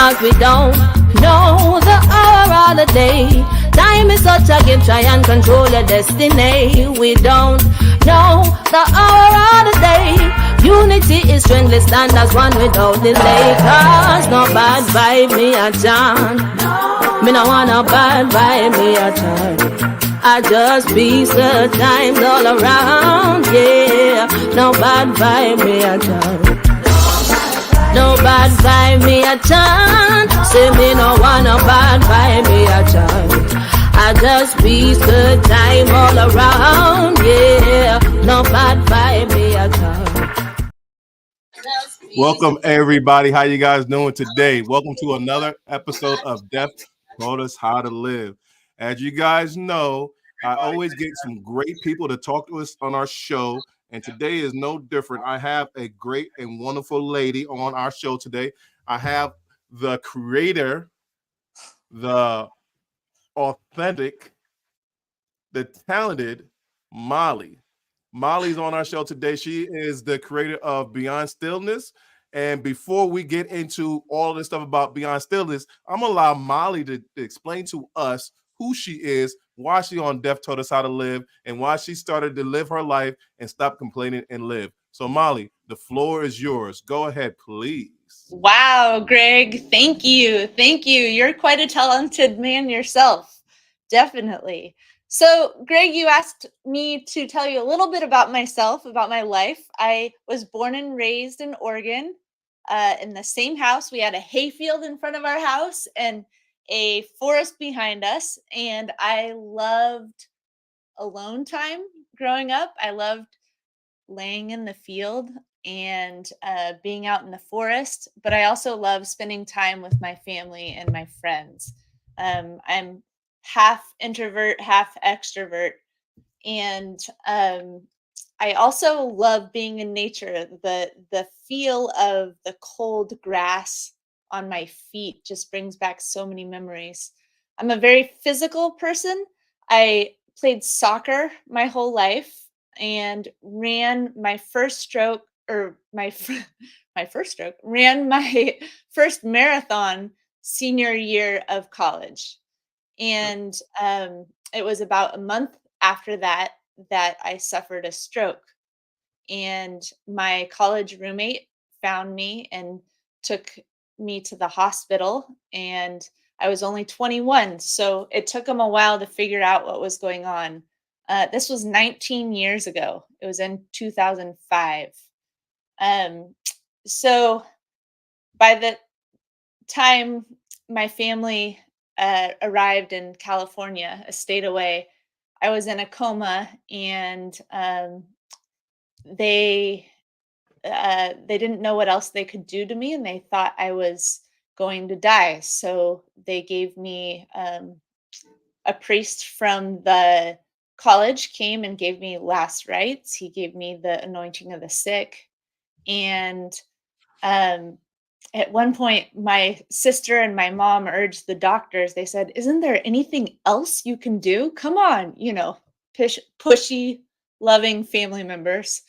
We don't know the hour or the day. Time is such a gift, try and control your destiny. We don't know the hour or the day. Unity is strength, let's stand as one without delay. Cause no bad vibe, me a chant. Me no want no bad vibe, me a chant. I just peace the times all around, yeah. No bad vibe, me a chant. No bad vibe, me a chant. Say me no want no bad vibe, me a chant. I just peace the time all around, yeah. No bad vibe, me a chant. Welcome everybody. How you guys doing today? Welcome to another episode of Death Taught Us How to Live. As you guys know, I always get some great people to talk to us on our show. And today is no different. I have a great and wonderful lady on our show today. I have the creator, the authentic, the talented Molly. Molly's on our show today. She is the creator of Beyond Stillness. And before we get into all of this stuff about Beyond Stillness, I'm going to allow Molly to explain to us who she is, why she on Death Taught Us How to Live, and why she started to live her life and stop complaining and live. So, Molly, the floor is yours. Go ahead, please. Wow, Greg, thank you. Thank you. You're quite a talented man yourself. Definitely. So, Greg, you asked me to tell you a little bit about myself, about my life. I was born and raised in Oregon, in the same house. We had a hayfield in front of our house and a forest behind us. And I loved alone time growing up. I loved laying in the field and being out in the forest, but I also love spending time with my family and my friends. I'm half introvert, half extrovert, and I also love being in nature. The feel of the cold grass on my feet just brings back so many memories. I'm a very physical person. I played soccer my whole life and ran my first stroke or my first stroke, ran my first marathon senior year of college. And it was about a month after that that I suffered a stroke. And my college roommate found me and took me to the hospital. And I was only 21. So it took him a while to figure out what was going on. This was 19 years ago. It was in 2005. So by the time my family arrived in California, a state away, I was in a coma, and they didn't know what else they could do to me, and they thought I was going to die. So they gave me a priest from the college came and gave me last rites. He gave me the anointing of the sick. And at one point, my sister and my mom urged the doctors. They said, "Isn't there anything else you can do? Come on," pushy, loving family members.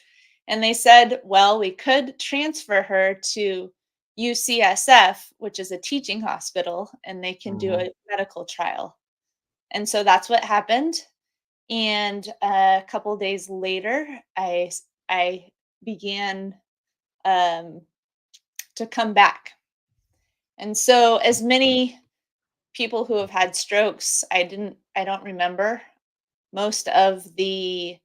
And they said, "Well, we could transfer her to UCSF, which is a teaching hospital, and they can do a medical trial." And so that's what happened. And a couple days later, I began to come back. And so, as many people who have had strokes, I don't remember most of the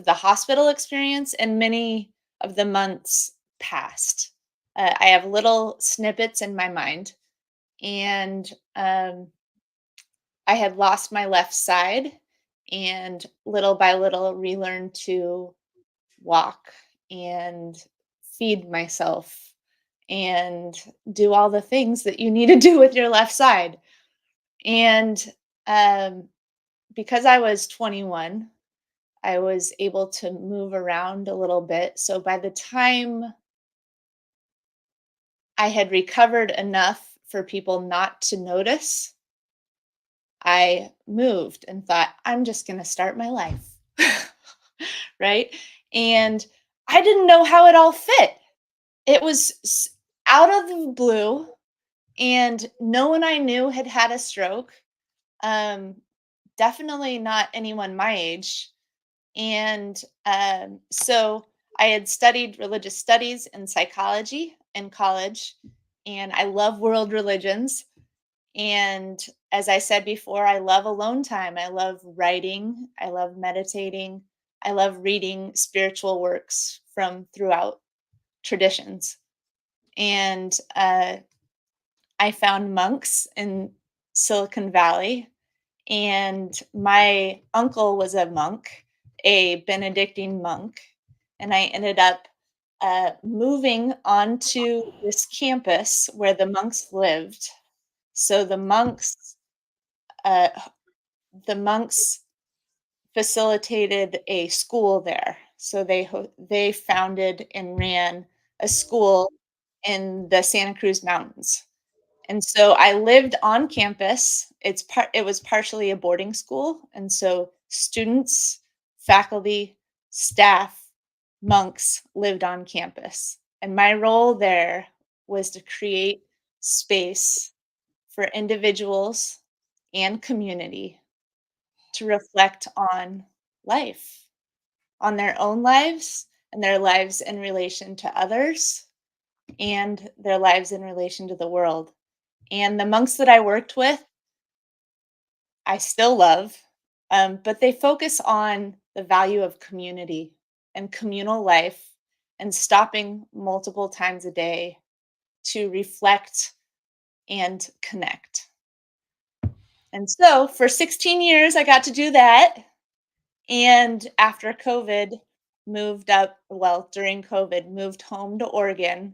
hospital experience, and many of the months passed. I have little snippets in my mind, and I had lost my left side, and little by little relearned to walk and feed myself and do all the things that you need to do with your left side. And because I was 21, I was able to move around a little bit. So by the time I had recovered enough for people not to notice, I moved and thought, I'm just going to start my life. Right? And I didn't know how it all fit. It was out of the blue. And no one I knew had had a stroke. Definitely not anyone my age. And so I had studied religious studies and psychology in college, and I love world religions. And as I said before, I love alone time. I love writing. I love meditating. I love reading spiritual works from throughout traditions. And I found monks in Silicon Valley, and my uncle was a monk, a Benedictine monk, and I ended up moving onto this campus where the monks lived. So uh, the monks facilitated a school there. So they founded and ran a school in the Santa Cruz Mountains. And so I lived on campus. It was partially a boarding school, and so students, faculty, staff, monks lived on campus. And my role there was to create space for individuals and community to reflect on life, on their own lives and their lives in relation to others and their lives in relation to the world. And the monks that I worked with, I still love, but they focus on the value of community and communal life and stopping multiple times a day to reflect and connect. And so for 16 years, I got to do that. And after COVID, during COVID, moved home to Oregon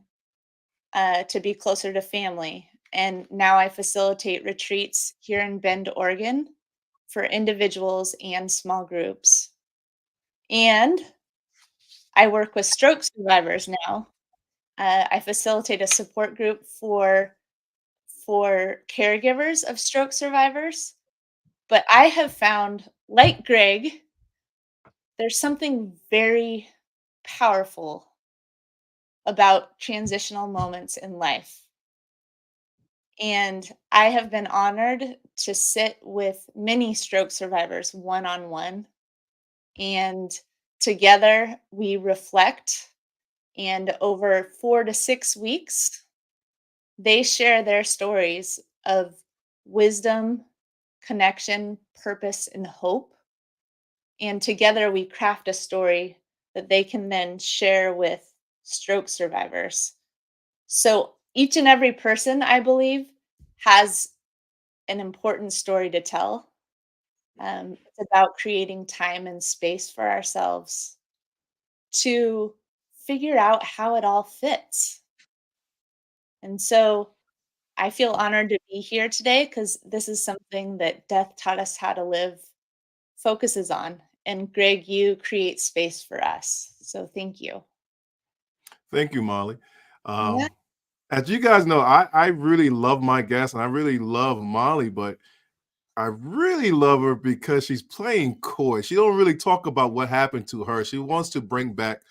to be closer to family. And now I facilitate retreats here in Bend, Oregon for individuals and small groups. And I work with stroke survivors now. I facilitate a support group for caregivers of stroke survivors. But I have found, like Greg, there's something very powerful about transitional moments in life. And I have been honored to sit with many stroke survivors one on one. And together we reflect. And over 4 to 6 weeks, they share their stories of wisdom, connection, purpose, and hope. And together we craft a story that they can then share with stroke survivors. So each and every person, I believe, has an important story to tell. It's about creating time and space for ourselves to figure out how it all fits. And so I feel honored to be here today because this is something that Death Taught Us How to Live focuses on. And Greg, you create space for us. So thank you. Thank you, Molly. Yeah. As you guys know, I really love my guest and I really love Molly, but I really love her because she's playing coy. She don't really talk about what happened to her. She wants to bring back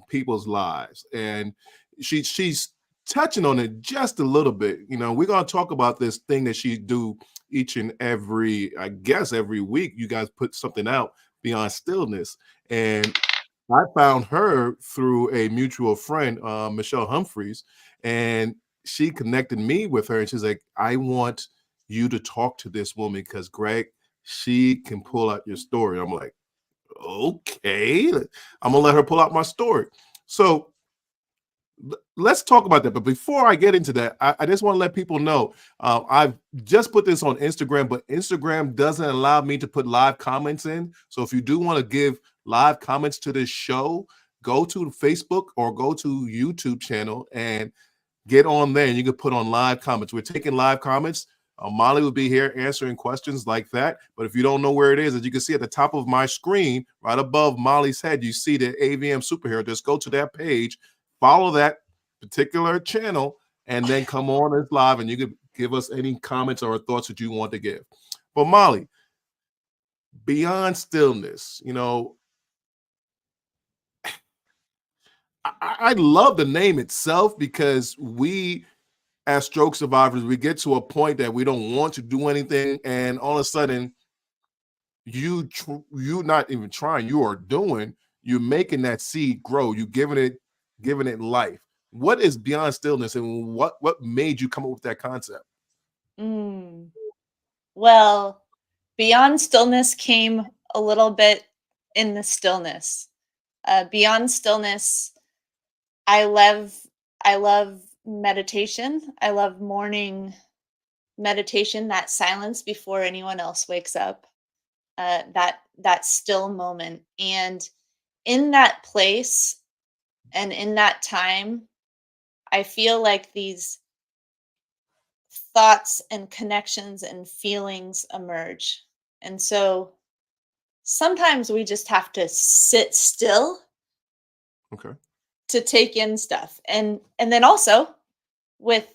people's lives, and she's touching on it just a little bit. You know, we're gonna talk about this thing that she do each and every, I guess, every week. You guys put something out, Beyond Stillness, and I found her through a mutual friend, Michelle Humphreys, and she connected me with her. And she's like, I want you to talk to this woman because Greg, she can pull out your story. I'm like, okay, I'm gonna let her pull out my story. So let's talk about that. But before I get into that, I just want to let people know I've just put this on Instagram, but Instagram doesn't allow me to put live comments in. So if you do want to give live comments to this show, go to Facebook or go to YouTube channel and get on there and you can put on live comments. We're taking live comments. Molly will be here answering questions like that. But if you don't know where it is, as you can see at the top of my screen, right above Molly's head, you see the AVM superhero. Just go to that page, follow that particular channel, and then come on as live and you can give us any comments or thoughts that you want to give. But Molly, Beyond Stillness, you know, I love the name itself because we as stroke survivors, we get to a point that we don't want to do anything, and all of a sudden, you not even trying, you are doing, you're making that seed grow, you giving it life. What is Beyond Stillness, and what made you come up with that concept? Mm. Well, Beyond Stillness came a little bit in the stillness. Beyond Stillness, I love meditation. I love morning meditation, that silence before anyone else wakes up. That still moment. And in that place and in that time, I feel like these thoughts and connections and feelings emerge. And so sometimes we just have to sit still Okay. to take in stuff. And then also with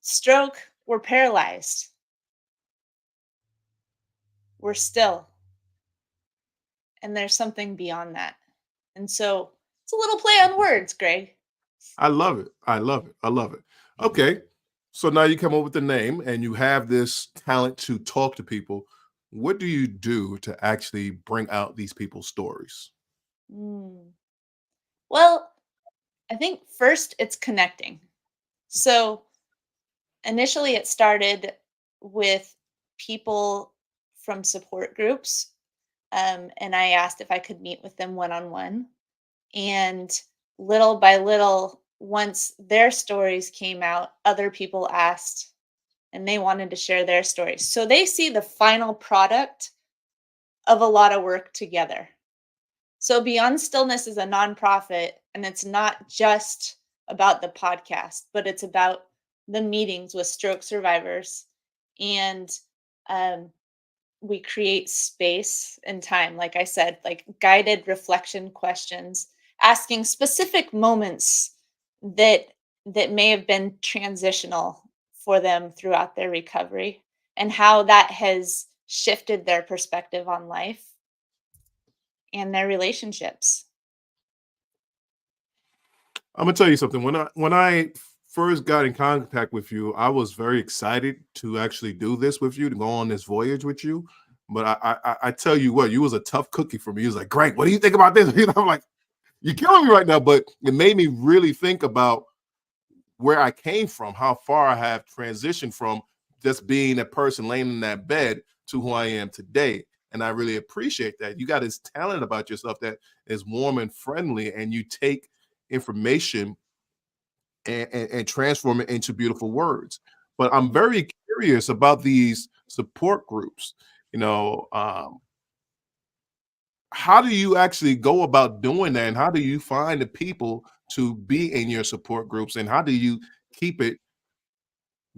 stroke, we're paralyzed. We're still. And there's something beyond that. And so it's a little play on words, Greg. I love it. I love it. I love it. Okay. So now you come up with the name and you have this talent to talk to people. What do you do to actually bring out these people's stories? Mm. Well, I think first it's connecting. So initially it started with people from support groups. And I asked if I could meet with them one on one. And little by little, once their stories came out, other people asked and they wanted to share their stories. So they see the final product of a lot of work together. So Beyond Stillness is a nonprofit, and it's not just about the podcast, but it's about the meetings with stroke survivors. And um, we create space and time, like I said, like guided reflection questions, asking specific moments that may have been transitional for them throughout their recovery and how that has shifted their perspective on life and their relationships. I'm gonna tell you something. When I first got in contact with you, I was very excited to actually do this with you, to go on this voyage with you. But I tell you what, you was a tough cookie for me. You was like, Greg, what do you think about this? I'm like, you're killing me right now. But it made me really think about where I came from, how far I have transitioned from just being a person laying in that bed to who I am today. And I really appreciate that. You got this talent about yourself that is warm and friendly, and you take information and transform it into beautiful words. But I'm Mhm. very curious about these support groups. You know, how do you actually go about doing that? And how do you find the people to be in your support groups? And how do you keep it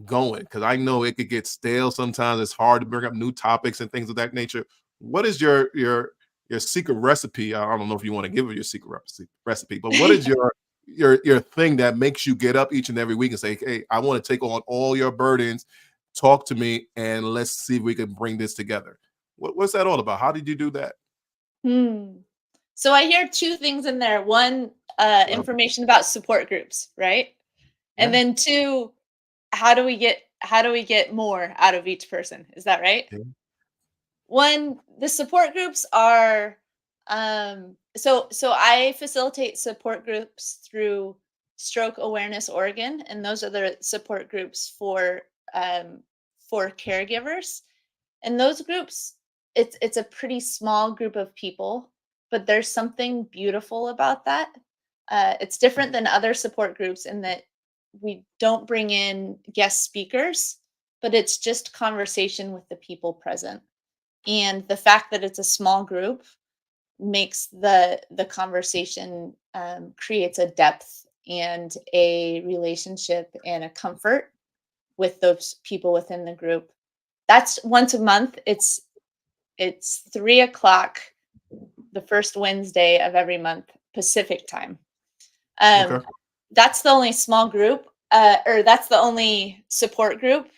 going? Because I know it could get stale sometimes. It's hard to bring up new topics and things of that nature. What is your secret recipe? I don't know if you want to give it your secret recipe, but what is your thing that makes you get up each and every week and say, "Hey, I want to take on all your burdens. Talk to me, and let's see if we can bring this together." What's that all about? How did you do that? Hmm. So I hear two things in there. One, Love it. information about support groups, right? And Yeah. then two, how do we get more out of each person? Is that right? Yeah. One, the support groups are so I facilitate support groups through Stroke Awareness Oregon, and those are the support groups for caregivers. And those groups, it's a pretty small group of people, but there's something beautiful about that. It's different than other support groups in that we don't bring in guest speakers, but it's just conversation with the people present. And the fact that it's a small group makes the conversation, creates a depth and a relationship and a comfort with those people within the group. That's once a month. It's 3 o'clock the first Wednesday of every month, Pacific time. Okay. Um, that's the only small group, or that's the only support group.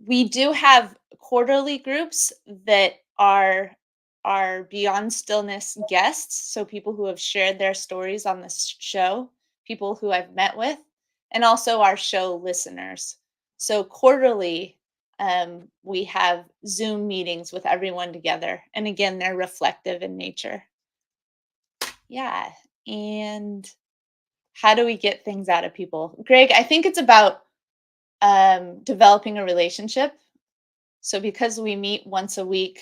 We do have quarterly groups that are Beyond Stillness guests, so people who have shared their stories on this show, people who I've met with, and also our show listeners. So quarterly, we have Zoom meetings with everyone together. And again, they're reflective in nature. Yeah. And how do we get things out of people? Greg, I think it's about developing a relationship. So because we meet once a week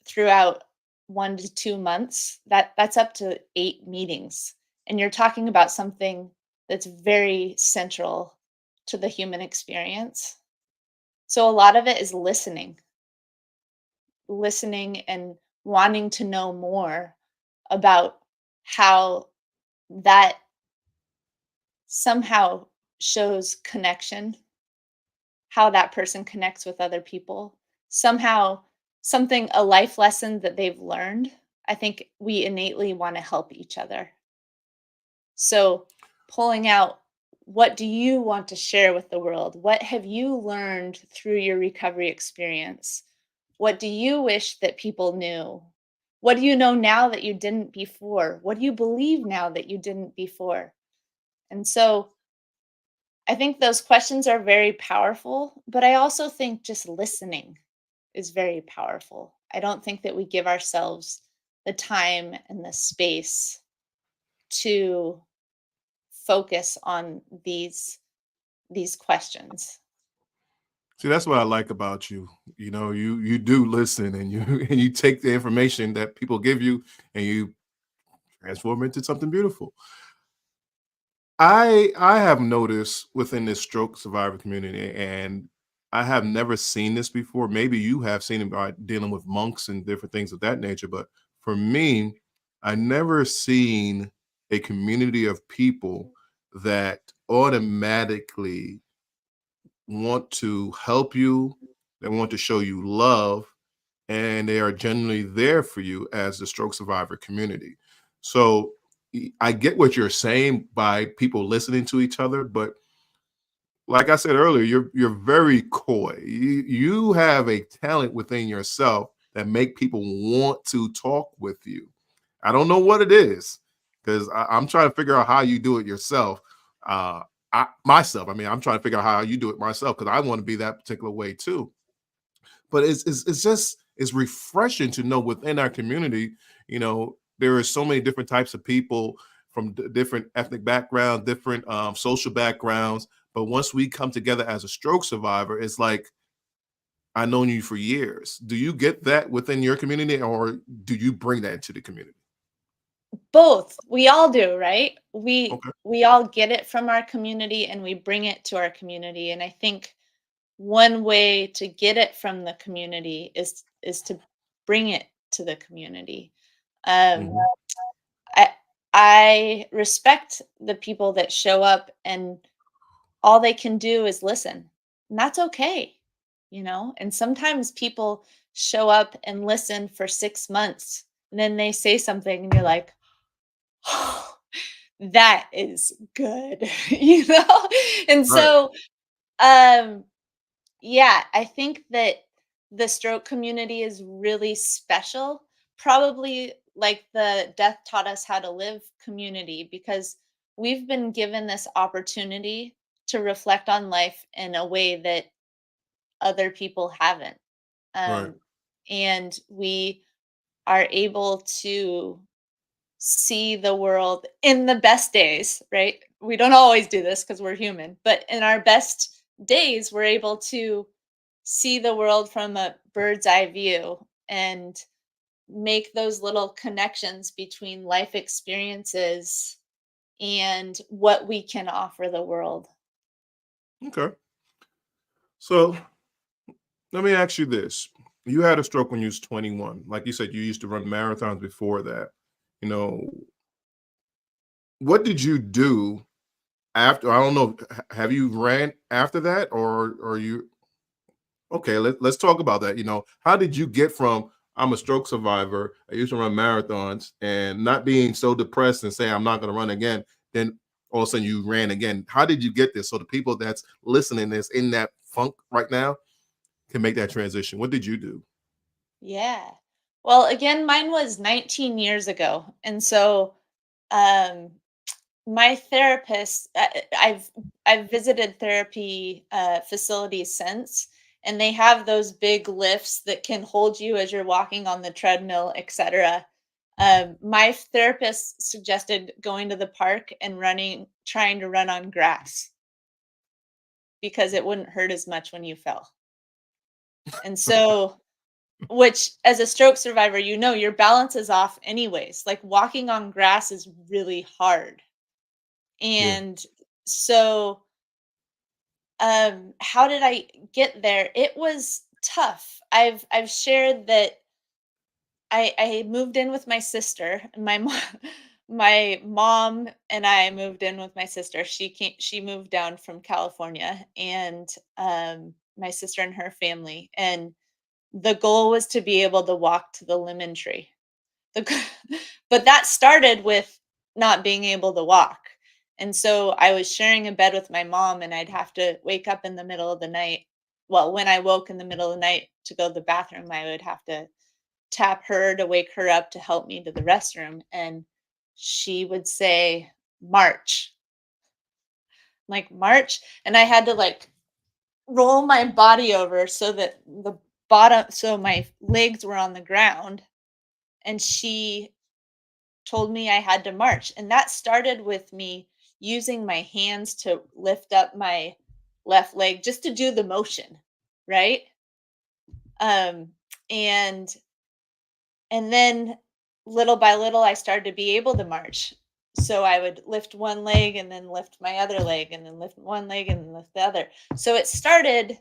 throughout 1 to 2 months, that's up to 8 meetings. And you're talking about something that's very central to the human experience. So a lot of it is listening and wanting to know more about how that somehow shows connection, how that person connects with other people, somehow something, a life lesson that they've learned. I think we innately want to help each other. So, pulling out, what do you want to share with the world? What have you learned through your recovery experience? What do you wish that people knew? What do you know now that you didn't before? What do you believe now that you didn't before? And so I think those questions are very powerful, but I also think just listening is very powerful. I don't think that we give ourselves the time and the space to focus on these questions. See, that's what I like about you. You do listen, and you and you take the information that people give you and you transform it into something beautiful. I have noticed within this stroke survivor community, and I have never seen this before. Maybe you have seen it by dealing with monks and different things of that nature, but for me, I never seen a community of people that automatically want to help you, they want to show you love, and they are genuinely there for you as the stroke survivor community. So I get what you're saying by people listening to each other, but like I said earlier, you're very coy. You have a talent within yourself that make people want to talk with you. I don't know what it is, because I'm trying to figure out how you do it yourself. Myself, I mean, I'm trying to figure out how you do it myself, because I want to be that particular way too. But it's just it's refreshing to know within our community, there are so many different types of people from different ethnic backgrounds, different social backgrounds. But once we come together as a stroke survivor, it's like, I've known you for years. Do you get that within your community, or do you bring that into the community? Both. We all do, right? We Okay. we all get it from our community and we bring it to our community. And I think one way to get it from the community is to bring it to the community. Um, Mhm. I I respect the people that show up and all they can do is listen. And that's okay. And sometimes people show up and listen for 6 months and then they say something and you're like, oh, that is good, you know? And Right. so um yeah, I think that the stroke community is really special, probably like the Death Taught Us How to Live community, because we've been given this opportunity to reflect on life in a way that other people haven't. Right. Um, and we are able to see the world in the best days, right? We don't always do this because we're human, but in our best days, we're able to see the world from a bird's eye view and make those little connections between life experiences and what we can offer the world. Okay. So let me ask you this. You had a stroke when you was 21. Like you said, you used to run marathons before that. You know, what did you do after? I don't know. Have you ran after that, or you? Okay, let's talk about that. How did you get from I'm a stroke survivor, I used to run marathons, and not being so depressed and saying I'm not going to run again, then all of a sudden you ran again? How did you get this? So the people that's listening, that's in that funk right now, can make that transition. What did you do? Yeah. Well, again, mine was 19 years ago. And so um my therapist, I've visited therapy facilities since, and they have those big lifts that can hold you as you're walking on the treadmill, etc. My therapist suggested going to the park and trying to run on grass because it wouldn't hurt as much when you fell. And so, which as a stroke survivor, your balance is off anyways. Like walking on grass is really hard. Yeah. And so, how did I get there? It was tough. I've shared that I moved in with my sister, and my mom my mom and I moved in with my sister. She moved down from California, and my sister and her family, and the goal was to be able to walk to the lemon tree. The g But that started with not being able to walk, and so I was sharing a bed with my mom, and I'd have to wake up in the middle of the night. Well, when I woke in the middle of the night to go to the bathroom, I would have to tap her to wake her up to help me to the restroom, and she would say, "March." Like, "March?" And I had to, like, roll my body over so that my legs were on the ground, and she told me I had to march. And that started with me using my hands to lift up my left leg just to do the motion, right? Um, and and then little by little I started to be able to march. So I would lift one leg and then lift my other leg and then lift one leg and then lift the other. So it started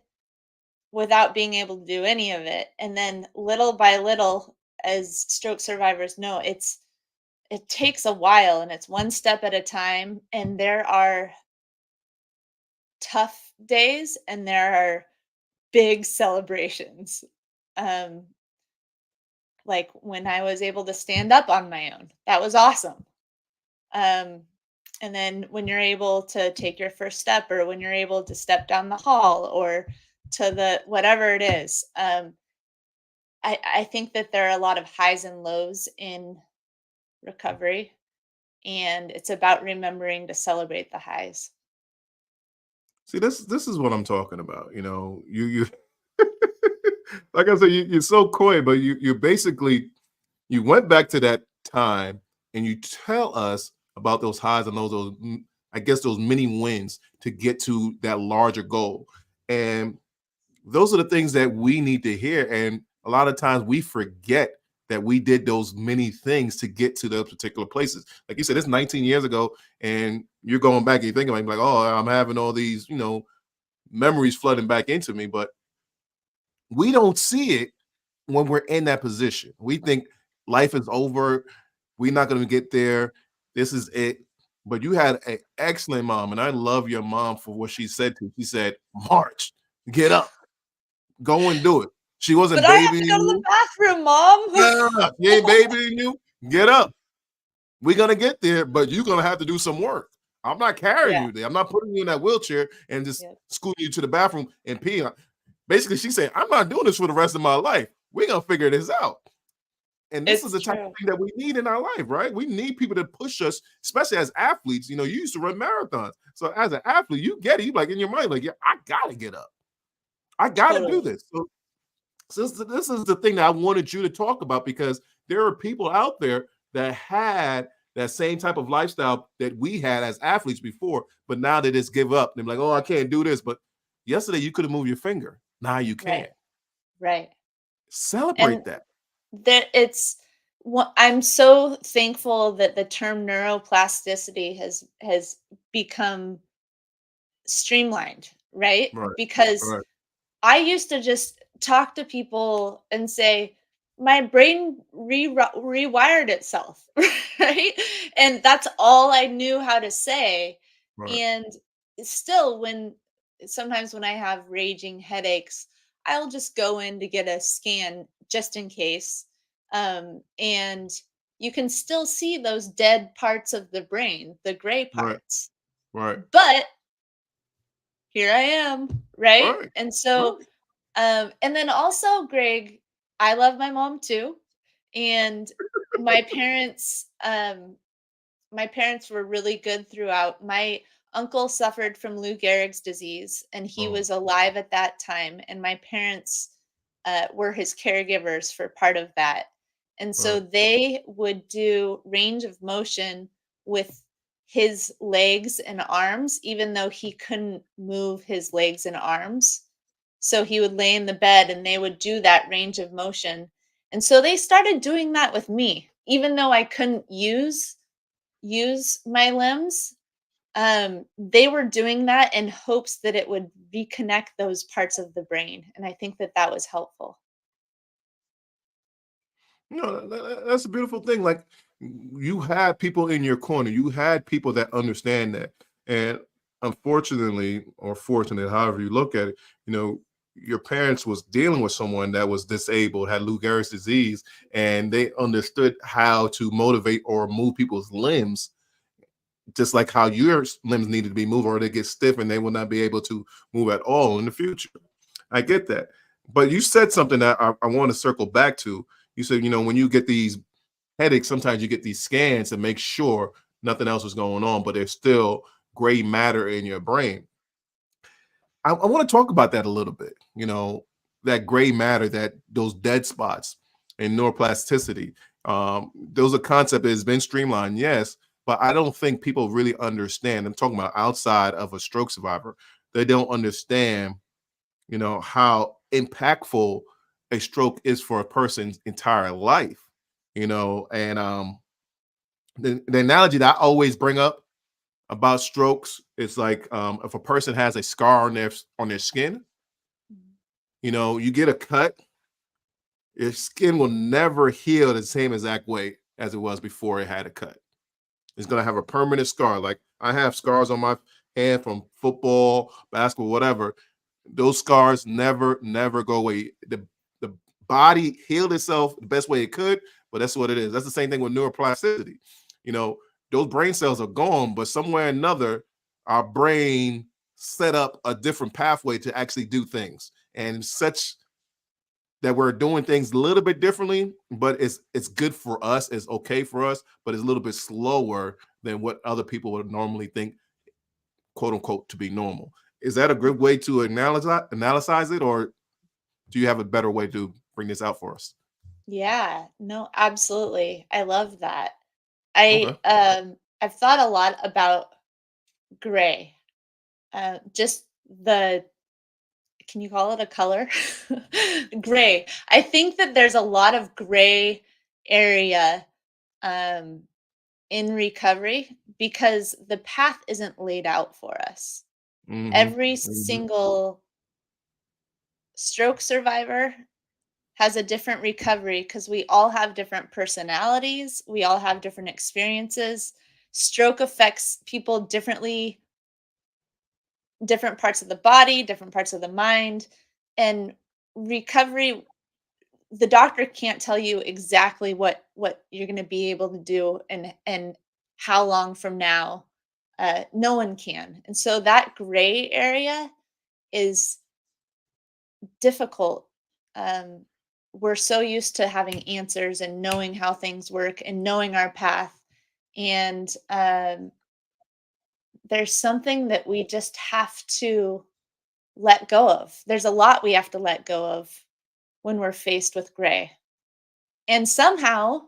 without being able to do any of it. And then little by little, as stroke survivors know, it takes a while and it's one step at a time. And there are tough days and there are big celebrations. Um, like when I was able to stand up on my own, that was awesome. Um, and then when you're able to take your first step, or when you're able to step down the hall, or to the whatever it is, I think that there are a lot of highs and lows in recovery, and it's about remembering to celebrate the highs. See, this is what I'm talking about. You like I said, you're so coy, but you basically you went back to that time and you tell us about those highs and I guess those mini wins to get to that larger goal. And those are the things that we need to hear. And a lot of times we forget that we did those many things to get to those particular places. Like you said, it's 19 years ago, and you're going back and you think about it, like, oh, I'm having all these, memories flooding back into me. But we don't see it when we're in that position. We think life is over. We're not going to get there. This is it. But you had an excellent mom, and I love your mom for what she said to you. She said, "March, get up, go and do it." She But wasn't I have to babying go to the you. bathroom, mom. No, she ain't babying you. Get up. We're gonna get there, but you're gonna have to do some work. I'm not carrying Yeah. you there. I'm not putting you in that wheelchair and just Yeah. scooting you to the bathroom and peeing. Basically, she said, "I'm not doing this for the rest of my life. We're gonna figure this out." And this is It's the type of true. thing that we need in our life, right? We need people to push us, especially as athletes. You used to run marathons. So as an athlete, you get it. You like in your mind, like, yeah, I gotta get up. I gotta do Totally. this. So this is the thing that I wanted you to talk about, because there are people out there that had that same type of lifestyle that we had as athletes before, but now they just give up. They're like, oh, I can't do this. But yesterday you could have moved your finger. Now you Right. can. Right. And Celebrate that. that it's I'm so thankful that the term neuroplasticity has become streamlined, right? Right. Because Right. I used to just talk to people and say, my brain rewired itself, right? And that's all I knew how to say. Right. And still, sometimes when I have raging headaches, I'll just go in to get a scan just in case. And you can still see those dead parts of the brain, the gray Right. parts. Right. But here I am, right? Right. And so, Right. and then also, Greg, I love my mom too. And my parents, my parents were really good throughout. My uncle suffered from Lou Gehrig's disease, and he Oh, was alive at that time. And my parents were his caregivers for part of that. And so right. they would do range of motion with his legs and arms, even though he couldn't move his legs and arms. So he would lay in the bed and they would do that range of motion. And so they started doing that with me, even though I couldn't use my limbs. They were doing that in hopes that it would reconnect those parts of the brain, and I think that that was helpful. No, that's a beautiful thing. Like you had people in your corner, you had people that understand that. And unfortunately, or fortunate, however you look at it, you know, your parents was dealing with someone that was disabled, had Lou Gehrig's disease, and they understood how to motivate or move people's limbs, just like how your limbs needed to be moved, or they get stiff and they will not be able to move at all in the future. I get that. But you said something that I want to circle back to. You said, you know, when you get these headaches, sometimes you get these scans to make sure nothing else is going on, but there's still gray matter in your brain. I want to talk about that a little bit. You know, that gray matter, that those dead spots in neuroplasticity. Those are concept that has been streamlined, yes, but I don't think people really understand. I'm talking about outside of a stroke survivor. They don't understand, you know, how impactful a stroke is for a person's entire life. You know, and the analogy that I always bring up about strokes is like if a person has a scar on their skin, Mhm. you know, you get a cut, your skin will never heal the same exact way as it was before it had a cut. It's gonna have a permanent scar. Like I have scars on my hand from football, basketball, whatever. Those scars never go away. The body healed itself the best way it could, but that's what it is. That's the same thing with neuroplasticity. You know, those brain cells are gone, but somewhere or another, our brain set up a different pathway to actually do things, and such that we're doing things a little bit differently, but it's good for us, it's okay for us, but it's a little bit slower than what other people would normally think, quote unquote, to be normal. Is that a good way to analyze it, or do you have a better way to bring this out for us? Yeah, no, absolutely. I love that. Okay. I've thought a lot about gray. Just the can you call it a color? Gray. I think that there's a lot of gray area um in recovery because the path isn't laid out for us. Hmm. Every single stroke survivor has a different recovery because we all have different personalities, we all have different experiences. Stroke affects people differently, different parts of the body, different parts of the mind, and recovery, the doctor can't tell you exactly what you're going to be able to do and how long from now. No one can, and so that gray area is difficult. Um, we're so used to having answers and knowing how things work and knowing our path. And there's something that we just have to let go of. There's a lot we have to let go of when we're faced with gray. And somehow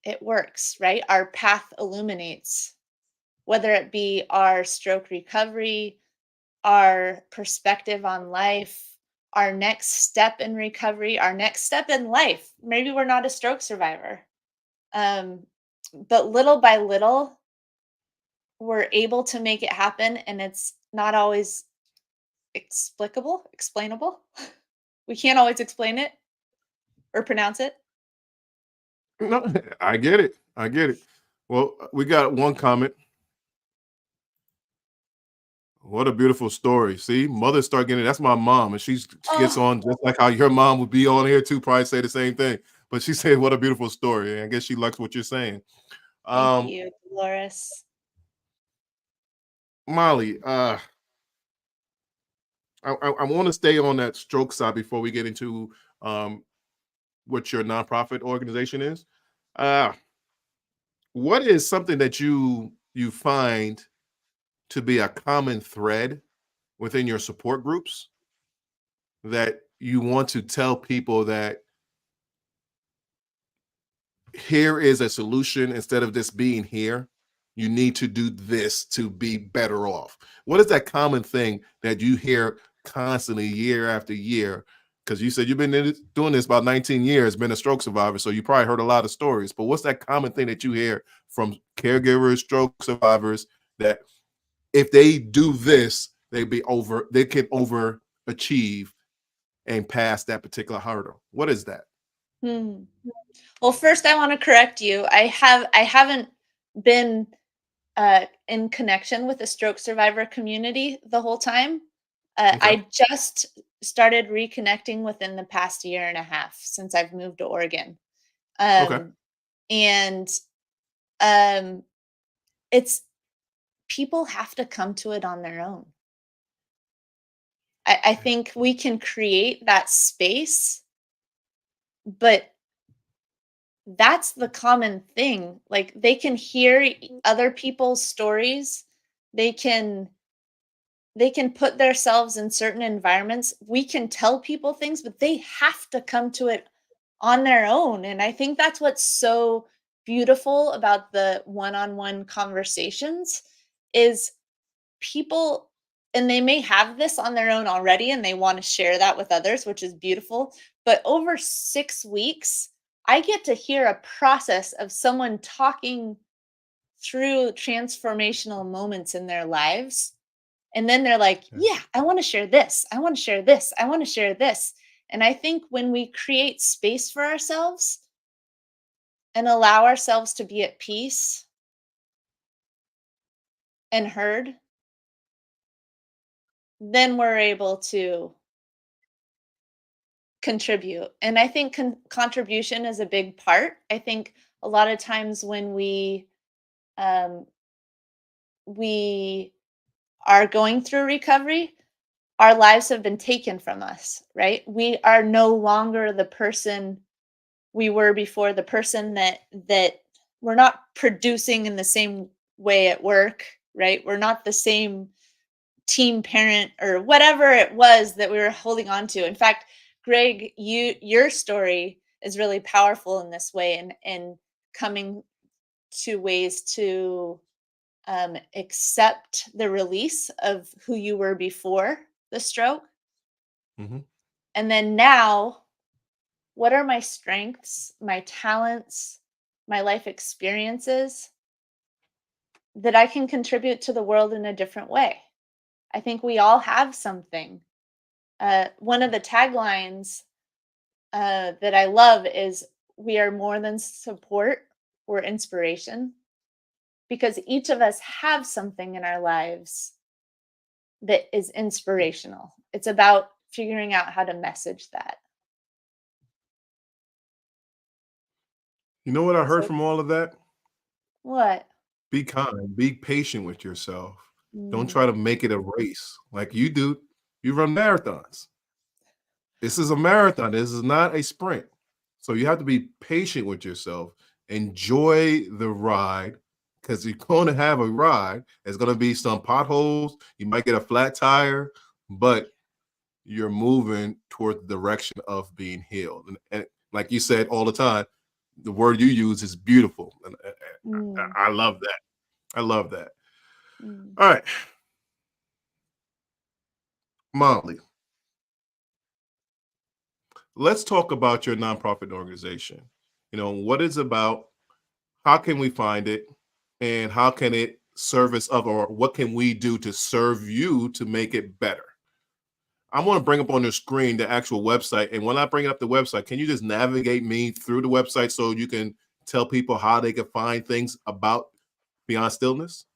it works, right? Our path illuminates, whether it be our stroke recovery, our perspective on life, our next step in recovery, our next step in life. Maybe we're not a stroke survivor. Um, but little by little, we're able to make it happen, and it's not always explainable. We can't always explain it or pronounce it. No, I get it. I get it. Well, we got one comment. What a beautiful story. See, mothers start getting it. That's my mom, and she gets Oh, on just like how your mom would be on here too, probably say the same thing. But she said, "What a beautiful story." And I guess she likes what you're saying. thank Um, you, Dolores. Molly, I want to stay on that stroke side before we get into um, what your nonprofit organization is. Uh, what is something that you find to be a common thread within your support groups that you want to tell people that here is a solution instead of this being here? You need to do this to be better off. What is that common thing that you hear constantly year after year? Because you said you've been doing this about 19 years, been a stroke survivor, so you probably heard a lot of stories. But what's that common thing that you hear from caregivers, stroke survivors, that if they do this, they can overachieve and pass that particular hurdle? What is that? Hmm. Well, first I want to correct you. I haven't been in connection with the stroke survivor community the whole time. Okay. I just started reconnecting within the past year and a half since I've moved to Oregon. Okay. And um, it's people have to come to it on their own. I think we can create that space, but that's the common thing. Like they can hear other people's stories. They can put themselves in certain environments. We can tell people things, but they have to come to it on their own. And I think that's what's so beautiful about the one-on-one conversations is people, and they may have this on their own already and they want to share that with others, which is beautiful. But over 6 weeks, I get to hear a process of someone talking through transformational moments in their lives. And then they're like, Yeah. yeah, I want to share this. I want to share this. I want to share this. And I think when we create space for ourselves and allow ourselves to be at peace and heard, then we're able to contribute. And I think contribution is a big part. I think a lot of times when um, we are going through recovery, our lives have been taken from us, right? We are no longer the person we were before, the person that we're not producing in the same way at work, right? We're not the same team parent or whatever it was that we were holding on to. In fact, Greg, your story is really powerful in this way, and coming to ways to accept the release of who you were before the stroke. Mhm. And then now, what are my strengths, my talents, my life experiences that I can contribute to the world in a different way? I think we all have something. One of the taglines that I love is we are more than support, we're inspiration, because each of us have something in our lives that is inspirational. It's about figuring out how to message that. You know what I heard So, from all of that? what? Be kind, be patient with yourself. Don't Mm, try to make it a race like you do. You run marathons. This is a marathon. This is not a sprint. So you have to be patient with yourself. Enjoy the ride because you're going to have a ride. There's going to be some potholes. You might get a flat tire, but you're moving toward the direction of being healed. And like you said all the time, the word you use is beautiful. And mm, I love that. I love that. mm. All right, Molly, let's talk about your nonprofit organization. You know, what it's about, how can we find it, and how can it service of, or what can we do to serve you to make it better? I want to bring up on the screen the actual website. And when I bring up the website, can you just navigate me through the website so you can tell people how they can find things about Beyond Stillness?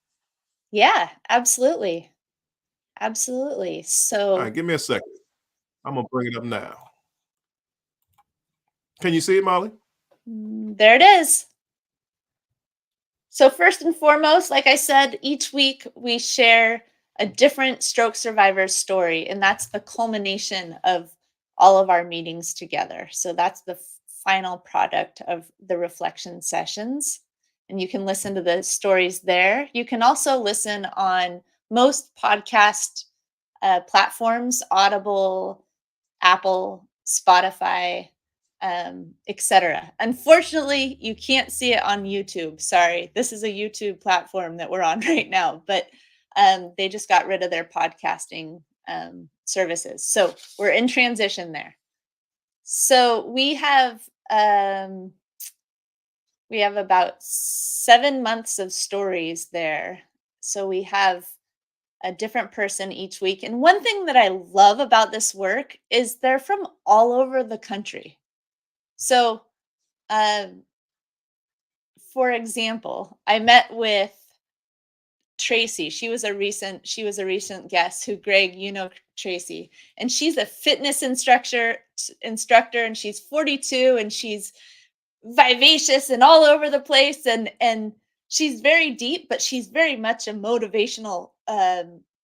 Yeah, absolutely. Absolutely. All right, So, give me a second. I'm going to bring it up now. Can you see it, Molly? there it is. So, first and foremost, like I said, each week we share a different stroke survivor's story, and that's the culmination of all of our meetings together. So, that's the final product of the reflection sessions. and you can listen to the stories there. You can also listen on most podcast platforms: Audible, Apple, Spotify, etc. Unfortunately, you can't see it on YouTube. Sorry, this is a YouTube platform that we're on right now, but they just got rid of their podcasting services. So we're in transition there. So we have about 7 months of stories there. So we have a different person each week. And one thing that I love about this work is they're from all over the country. So, for example, I met with Tracy. She was a recent guest who, Greg, you know Tracy, and she's a fitness instructor, and she's 42, and she's vivacious and all over the place, and she's very deep, but she's very much a motivational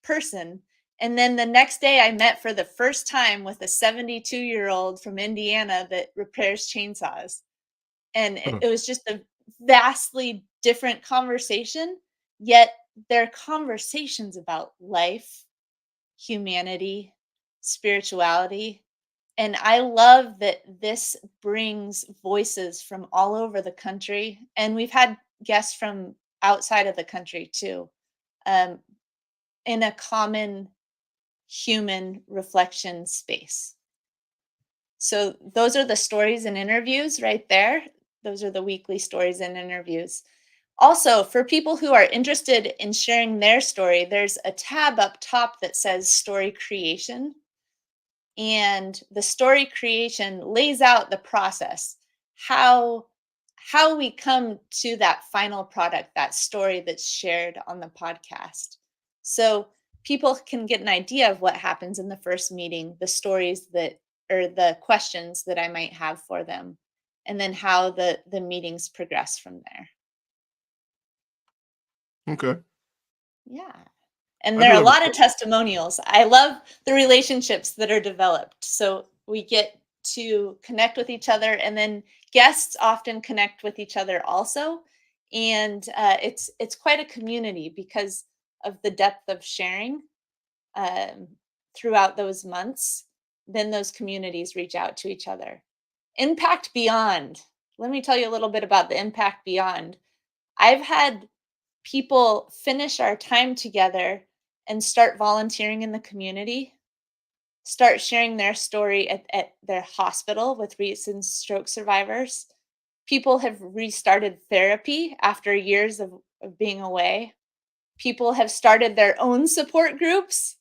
person. And then the next day I met for the first time with a 72-year-old from Indiana that repairs chainsaws, and it was just a vastly different conversation, yet they're conversations about life, humanity, spirituality. And I love that this brings voices from all over the country. And we've had guests from outside of the country too, in a common human reflection space. So those are the stories and interviews right there. Those are the weekly stories and interviews. Also, for people who are interested in sharing their story, there's a tab up top that says story creation. And the story creation lays out the process, how we come to that final product, that story that's shared on the podcast. So people can get an idea of what happens in the first meeting, the stories that, or the questions that I might have for them, and then how the meetings progress from there. Okay. Yeah. And there are a lot of testimonials. I love the relationships that are developed. So we get to connect with each other, and then guests often connect with each other also. And it's quite a community because of the depth of sharing throughout those months. Then those communities reach out to each other. Impact Beyond. Let me tell you a little bit about the Impact Beyond. I've had people finish our time together and start volunteering in the community, start sharing their story at their hospital with recent stroke survivors. People have restarted therapy after years of being away. People have started their own support groups,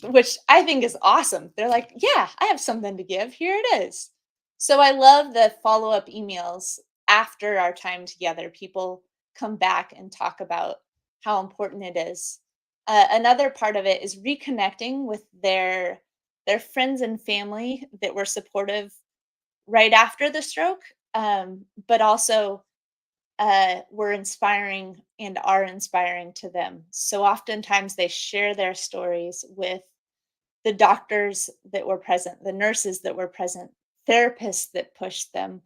which I think is awesome. They're like, yeah, I have something to give. Here it is. So I love the follow-up emails after our time together. People come back and talk about how important it is. Another part of it is reconnecting with their friends and family that were supportive right after the stroke, but also were inspiring and are inspiring to them. So oftentimes they share their stories with the doctors that were present, the nurses that were present, therapists that pushed them,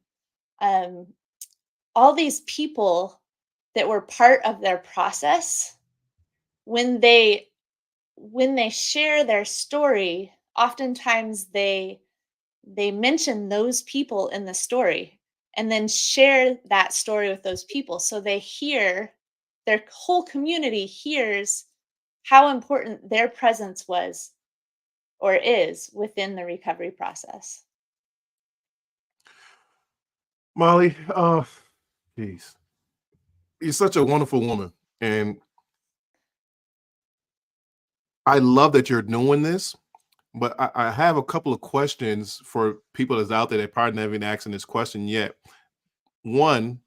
all these people that were part of their process. When they share their story, oftentimes they mention those people in the story and then share that story with those people, so they hear, their whole community hears how important their presence was or is within the recovery process. Molly, geez, you're such a wonderful woman, and I love that you're doing this. But I have a couple of questions for people that's out there that probably never been asking this question yet. One,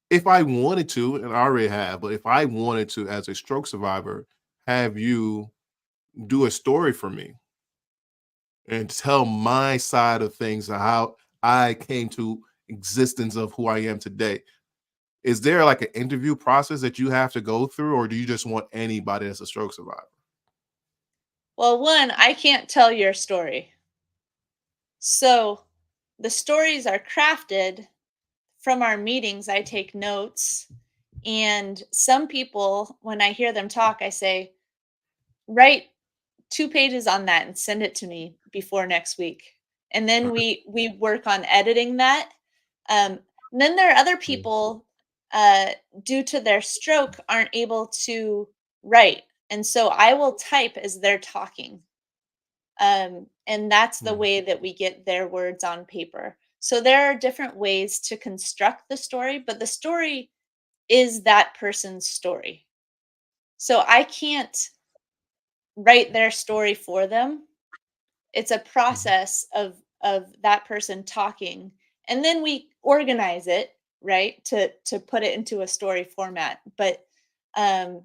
if I wanted to, and I already have, but if I wanted to, as a stroke survivor, have you do a story for me and tell my side of things, how I came to existence of who I am today. Is there like an interview process that you have to go through, or do you just want anybody that's a stroke survivor? Well, one, I can't tell your story. So the stories are crafted from our meetings, I take notes. And some people, when I hear them talk, I say, write 2 pages on that and send it to me before next week. And then we work on editing that. And then there are other people, due to their stroke, aren't able to write. And so I will type as they're talking. And that's the way that we get their words on paper. So there are different ways to construct the story, but the story is that person's story. So I can't write their story for them. It's a process of that person talking, and then we organize it, right, to put it into a story format. But um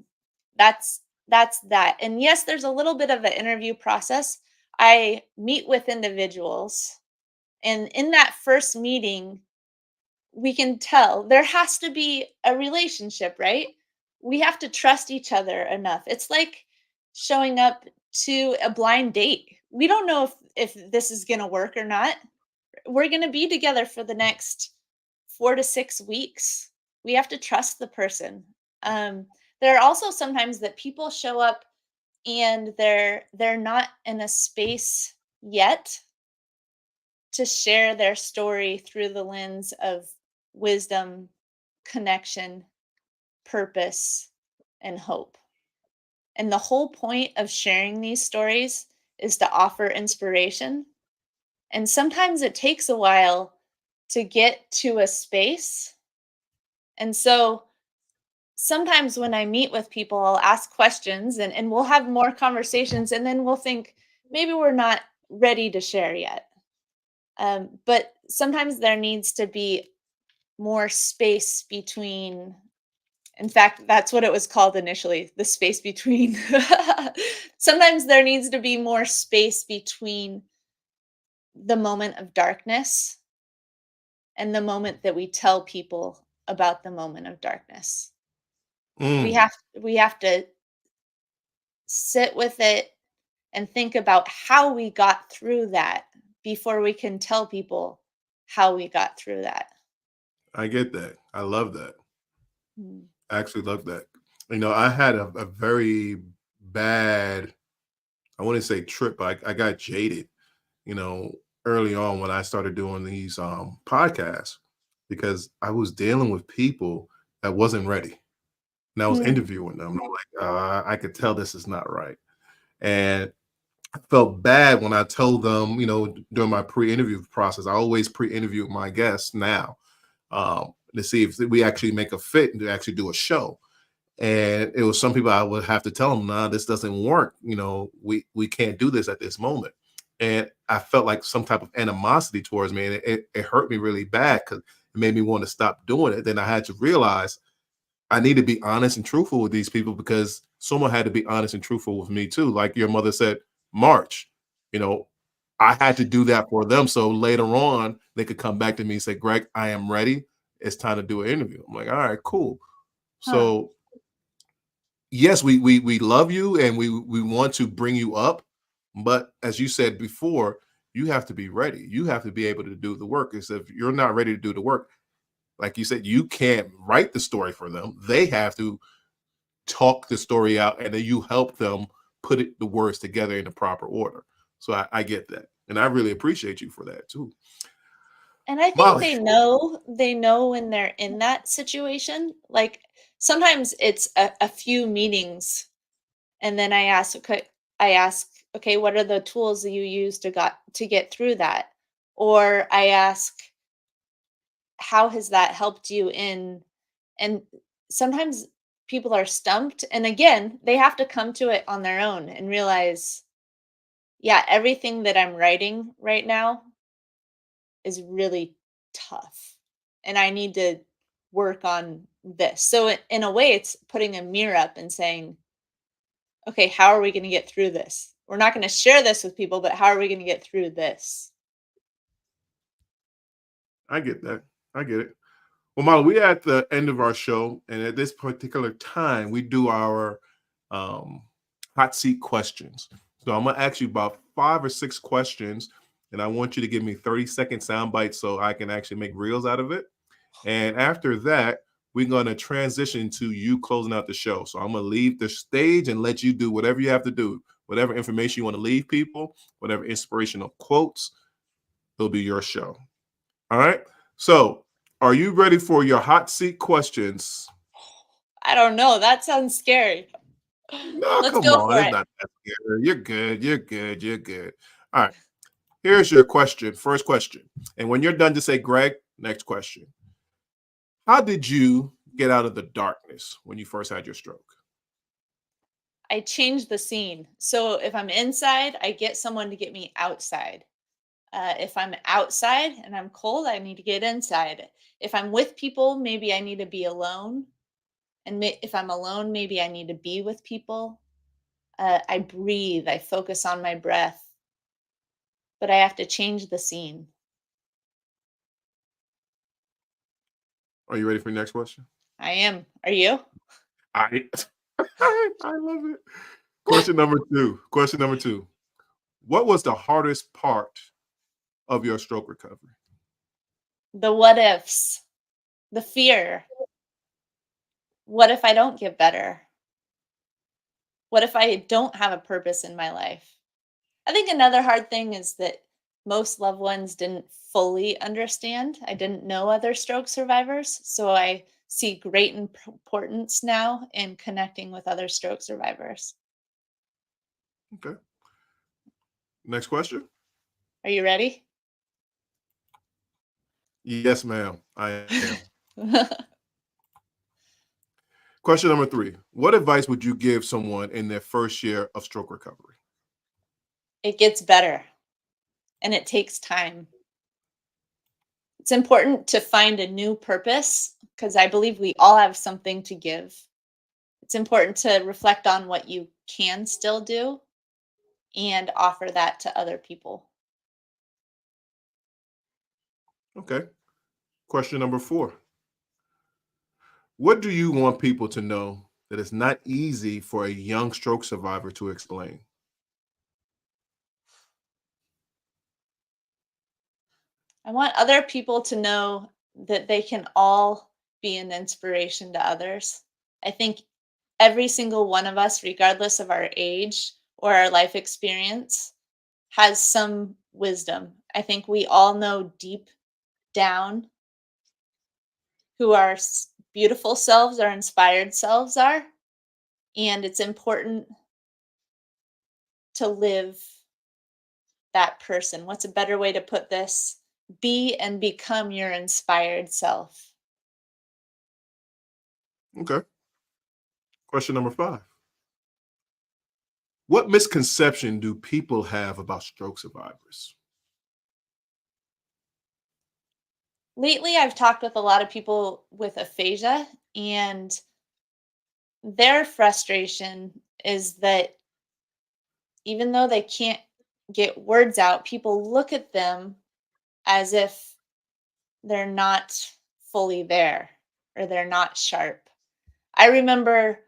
that's that. And yes, there's a little bit of an interview process. I meet with individuals, and in that first meeting, we can tell there has to be a relationship, right? We have to trust each other enough. It's like showing up to a blind date. We don't know if this is going to work or not. We're going to be together for the next 4 to 6 weeks. We have to trust the person. There are also sometimes that people show up and they're not in a space yet to share their story through the lens of wisdom, connection, purpose, and hope. And the whole point of sharing these stories is to offer inspiration. And sometimes it takes a while to get to a space. And so sometimes when I meet with people, I'll ask questions, and we'll have more conversations, and then we'll think maybe we're not ready to share yet. But sometimes there needs to be more space between. In fact, that's what it was called initially, the space between. Sometimes there needs to be more space between the moment of darkness and the moment that we tell people about the moment of darkness. We have to sit with it and think about how we got through that before we can tell people how we got through that. I get that. I love that. Mm. I actually love that. I had a very bad, I wouldn't say trip, but I got jaded, you know, early on when I started doing these podcasts, because I was dealing with people that wasn't ready. And I was Mm. interviewing them. I'm like, I could tell this is not right. And I felt bad when I told them, during my pre-interview process. I always pre-interview my guests now, to see if we actually make a fit and to actually do a show. And it was some people I would have to tell them, nah, this doesn't work. We can't do this at this moment. And I felt like some type of animosity towards me, and it hurt me really bad because it made me want to stop doing it. Then I had to realize I need to be honest and truthful with these people, because someone had to be honest and truthful with me too. Like your mother said, March, I had to do that for them. So later on, they could come back to me and say, Greg, I am ready. It's time to do an interview. I'm like, all right, cool. Huh. So yes, we love you and we want to bring you up. But as you said before, you have to be ready. You have to be able to do the work. Because if you're not ready to do the work, like you said, you can't write the story for them. They have to talk the story out, and then you help them put the words together in the proper order. So I get that. And I really appreciate you for that too. And I think Molly. they know when they're in that situation. Like sometimes it's a few meetings, and then I ask, okay, what are the tools that you use to get through that? Or I ask, how has that helped you in? And sometimes people are stumped, and again, they have to come to it on their own and realize, yeah, everything that I'm writing right now is really tough, and I need to work on this. So in a way, it's putting a mirror up and saying, okay, how are we going to get through this? We're not going to share this with people, but how are we going to get through this? I get that. I get it. Well, Molly, we're at the end of our show, and at this particular time, we do our hot seat questions. So I'm gonna ask you about 5 or 6 questions, and I want you to give me 30-second sound bites so I can actually make reels out of it. And after that, we're going to transition to you closing out the show. So I'm going to leave the stage and let you do whatever you have to do, whatever information you want to leave people, whatever inspirational quotes, it'll be your show. All right. So are you ready for your hot seat questions? I don't know. That sounds scary. No, Let's come go on. for It's it. not that scary. You're good. You're good. You're good. All right. Here's your question. First question. And when you're done, just say, Greg, next question. How did you get out of the darkness when you first had your stroke? I change the scene. So if I'm inside, I get someone to get me outside. If I'm outside and I'm cold, I need to get inside. If I'm with people, maybe I need to be alone. And if I'm alone, maybe I need to be with people. I breathe, I focus on my breath, but I have to change the scene. Are you ready for your next question? I am. Are you? I I love it. Question number two. Question number two. What was the hardest part of your stroke recovery? The what ifs, the fear. What if I don't get better? What if I don't have a purpose in my life? I think another hard thing is that most loved ones didn't fully understand. I didn't know other stroke survivors. So I see great importance now in connecting with other stroke survivors. Okay. Next question. Are you ready? Yes, ma'am. I am. Question number three. What advice would you give someone in their first year of stroke recovery? It gets better and it takes time. It's important to find a new purpose because I believe we all have something to give. It's important to reflect on what you can still do and offer that to other people. Okay. Question number four. What do you want people to know that it's not easy for a young stroke survivor to explain? I want other people to know that they can all be an inspiration to others. I think every single one of us, regardless of our age or our life experience, has some wisdom. I think we all know deep down who our beautiful selves, our inspired selves are. And it's important to live that person. What's a better way to put this? Be and become your inspired self. Okay. Question number five. What misconception do people have about stroke survivors? Lately, I've talked with a lot of people with aphasia, and their frustration is that even though they can't get words out, people look at them as if they're not fully there or they're not sharp. I remember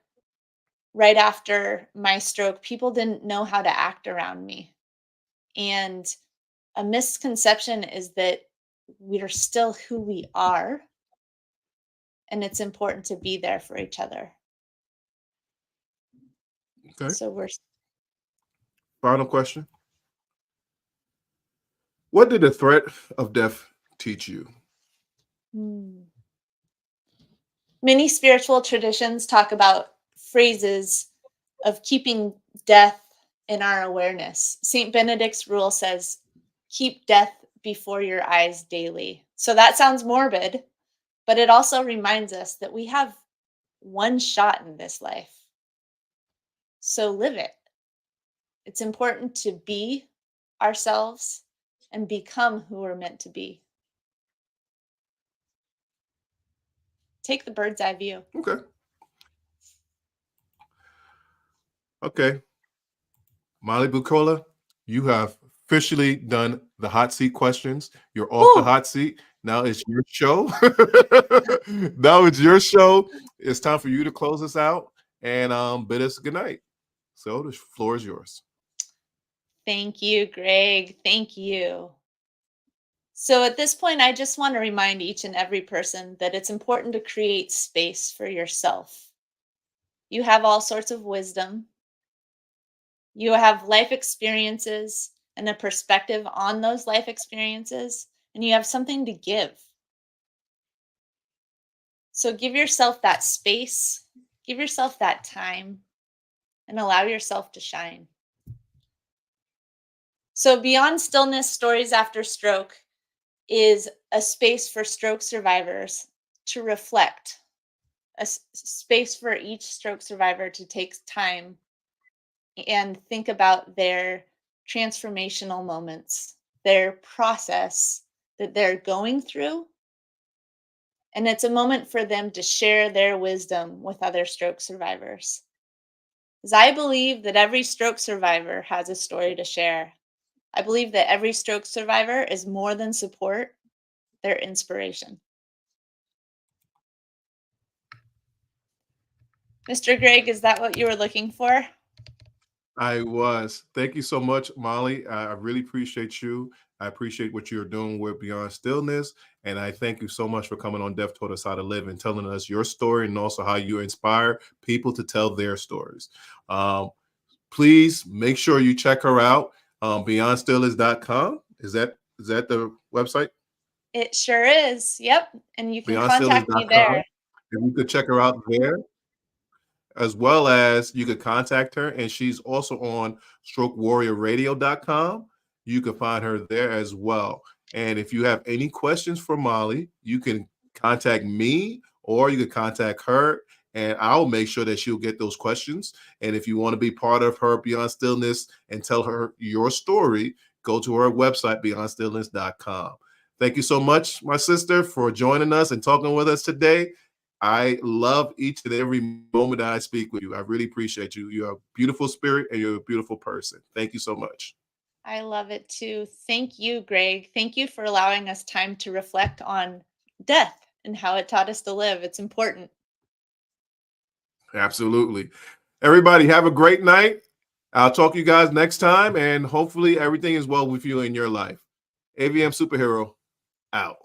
right after my stroke, people didn't know how to act around me. And a misconception is that we are still who we are, and it's important to be there for each other. Okay. So we're Final question. What did the threat of death teach you? Hmm. Many spiritual traditions talk about phrases of keeping death in our awareness. St. Benedict's rule says, keep death before your eyes daily. So that sounds morbid, but it also reminds us that we have one shot in this life. So live it. It's important to be ourselves and become who we're meant to be. Take the bird's eye view. Okay. Okay. Molly Buccola, you have officially done the hot seat questions. You're off the Whew. hot seat. Now it's your show. Now it's your show. It's time for you to close us out and bid us good night. So the floor is yours. Thank you, Greg. Thank you. So at this point, I just want to remind each and every person that it's important to create space for yourself. You have all sorts of wisdom. You have life experiences and a perspective on those life experiences, and you have something to give. So give yourself that space, give yourself that time, and allow yourself to shine. So, Beyond Stillness Stories After Stroke is a space for stroke survivors to reflect, a space for each stroke survivor to take time and think about their transformational moments, their process that they're going through. And it's a moment for them to share their wisdom with other stroke survivors. Because I believe that every stroke survivor has a story to share. I believe that every stroke survivor is more than support, they're inspiration. Mr. Greg, is that what you were looking for? I was. Thank you so much, Molly. I really appreciate you. I appreciate what you're doing with Beyond Stillness. And I thank you so much for coming on Deaf Taught Us How to Live and telling us your story and also how you inspire people to tell their stories. Please make sure you check her out. BeyondStillness.com. Is that the website? It sure is. Yep. And you can contact me BeyondStillness.com. there. And you could check her out there, as well as you could contact her, and she's also on strokewarriorradio.com. You can find her there as well. And if you have any questions for Molly, you can contact me or you can contact her, and I'll make sure that she'll get those questions. And if you want to be part of her Beyond Stillness and tell her your story, go to her website, beyondstillness.com. Thank you so much, my sister, for joining us and talking with us today. I love each and every moment that I speak with you. I really appreciate you. You're a beautiful spirit and you're a beautiful person. Thank you so much. I love it too. Thank you, Greg. Thank you for allowing us time to reflect on death and how it taught us to live. It's important. Absolutely. Everybody, have a great night. I'll talk to you guys next time, and hopefully everything is well with you in your life. AVM Superhero, out.